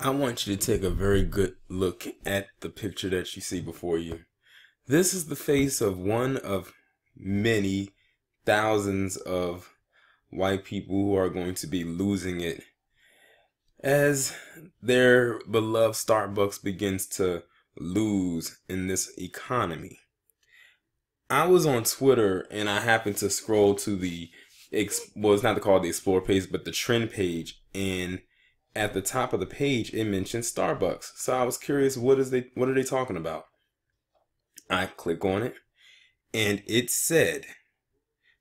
I want you to take a very good look at the picture that you see before you. This is the face of one of many thousands of white people who are going to be losing it as their beloved Starbucks begins to lose in this economy. I was on Twitter and I happened to scroll to it's not called the Explore page, but the trend page, and at the top of the page, it mentioned Starbucks. So I was curious, what are they talking about? I click on it, and it said,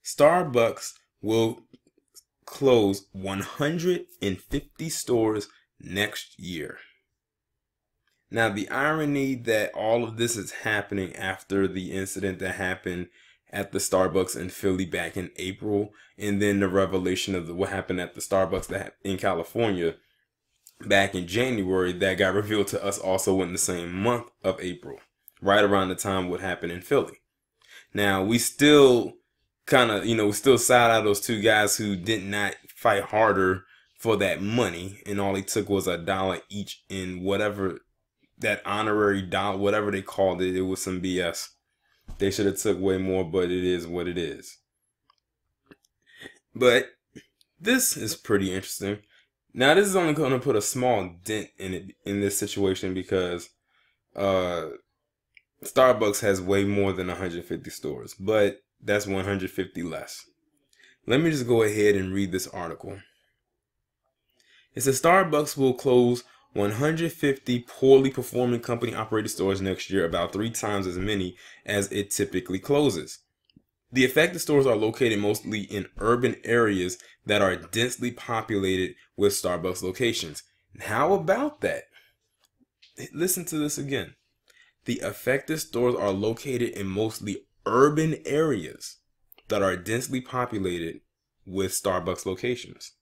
Starbucks will close 150 stores next year. Now, the irony that all of this is happening after the incident that happened at the Starbucks in Philly back in April, and then the revelation of what happened at the Starbucks in California back in January that got revealed to us also in the same month of April, right around the time what happened in Philly. Now, we still we still side out those two guys who did not fight harder for that money, and all they took was $1 each in whatever that honorary dollar, whatever they called it. It was some BS. They should have took way more, but it is what it is. But this is pretty interesting. Now, this is only going to put a small dent in this situation because Starbucks has way more than 150 stores, but that's 150 less. Let me just go ahead and read this article. It says Starbucks will close 150 poorly performing company-operated stores next year, about 3 times as many as it typically closes. The affected stores are located mostly in urban areas that are densely populated with Starbucks locations. How about that? Listen to this again. The affected stores are located in mostly urban areas that are densely populated with Starbucks locations.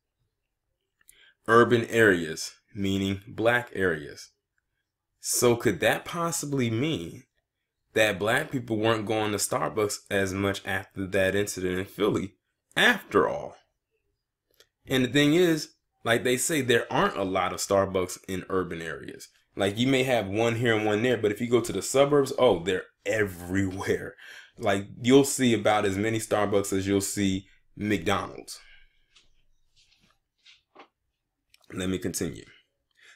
Urban areas, meaning black areas. So could that possibly mean that black people weren't going to Starbucks as much after that incident in Philly after all? And the thing is, like they say, there aren't a lot of Starbucks in urban areas. Like, you may have one here and one there, but if you go to the suburbs, oh, they're everywhere. Like, you'll see about as many Starbucks as you'll see McDonald's. Let me continue.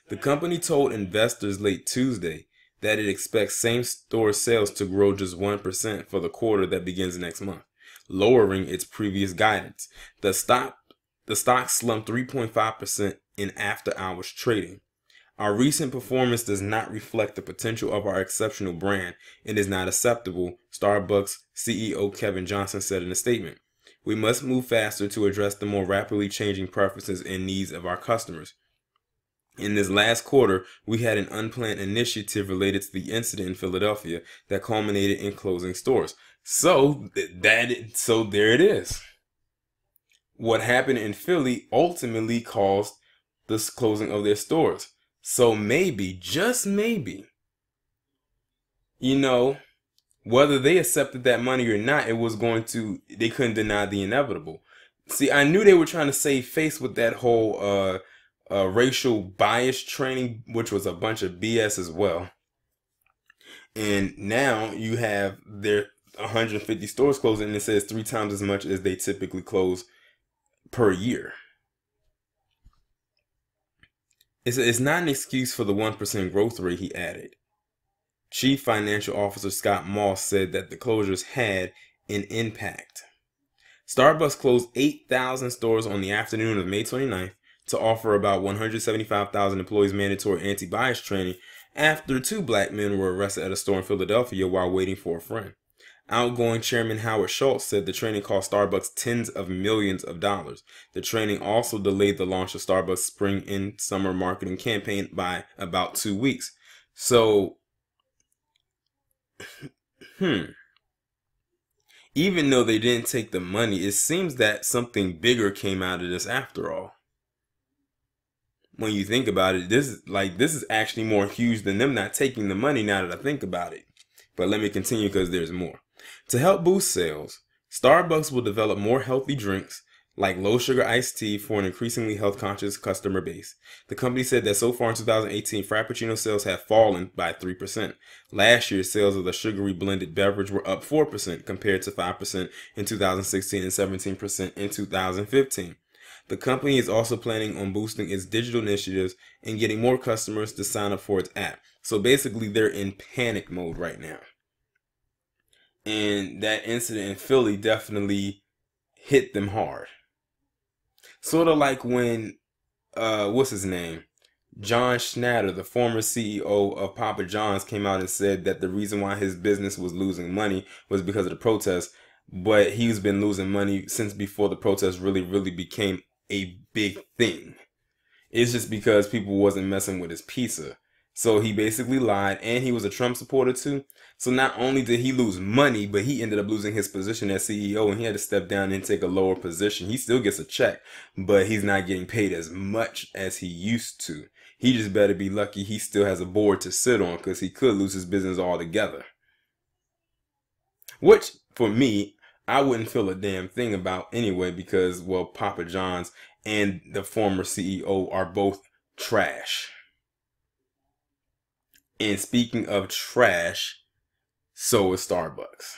The company told investors late Tuesday that it expects same-store sales to grow just 1% for the quarter that begins next month, lowering its previous guidance. The stock slumped 3.5% in after-hours trading. Our recent performance does not reflect the potential of our exceptional brand and is not acceptable, Starbucks CEO Kevin Johnson said in a statement. We must move faster to address the more rapidly changing preferences and needs of our customers. In this last quarter, we had an unplanned initiative related to the incident in Philadelphia that culminated in closing stores. So there it is. What happened in Philly ultimately caused this closing of their stores. So maybe, just maybe, whether they accepted that money or not, they couldn't deny the inevitable. See, I knew they were trying to save face with that whole racial bias training, which was a bunch of BS as well. And now you have their 150 stores closing, and it says 3 times as much as they typically close per year. It's not an excuse for the 1% growth rate, he added. Chief Financial Officer Scott Moss said that the closures had an impact. Starbucks closed 8,000 stores on the afternoon of May 29th to offer about 175,000 employees mandatory anti-bias training after 2 black men were arrested at a store in Philadelphia while waiting for a friend. Outgoing Chairman Howard Schultz said the training cost Starbucks tens of millions of dollars. The training also delayed the launch of Starbucks' spring and summer marketing campaign by about 2 weeks. So, even though they didn't take the money, it seems that something bigger came out of this after all. When you think about it, this is actually more huge than them not taking the money now that I think about it. But let me continue because there's more. To help boost sales, Starbucks will develop more healthy drinks, like low sugar iced tea for an increasingly health conscious customer base. The company said that so far in 2018, Frappuccino sales have fallen by 3%. Last year, sales of the sugary blended beverage were up 4% compared to 5% in 2016 and 17% in 2015. The company is also planning on boosting its digital initiatives and getting more customers to sign up for its app. So basically, they're in panic mode right now. And that incident in Philly definitely hit them hard. Sort of like when, what's his name? John Schnatter, the former CEO of Papa John's, came out and said that the reason why his business was losing money was because of the protests. But he's been losing money since before the protests really became a big thing. It's just because people wasn't messing with his pizza. So he basically lied, and he was a Trump supporter too. So not only did he lose money, but he ended up losing his position as CEO, and he had to step down and take a lower position. He still gets a check, but he's not getting paid as much as he used to. He just better be lucky he still has a board to sit on, because he could lose his business altogether. Which, for me, I wouldn't feel a damn thing about anyway, because, well, Papa John's and the former CEO are both trash. And speaking of trash, so is Starbucks.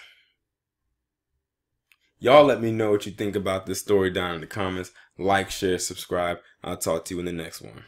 Y'all let me know what you think about this story down in the comments. Like, share, subscribe. I'll talk to you in the next one.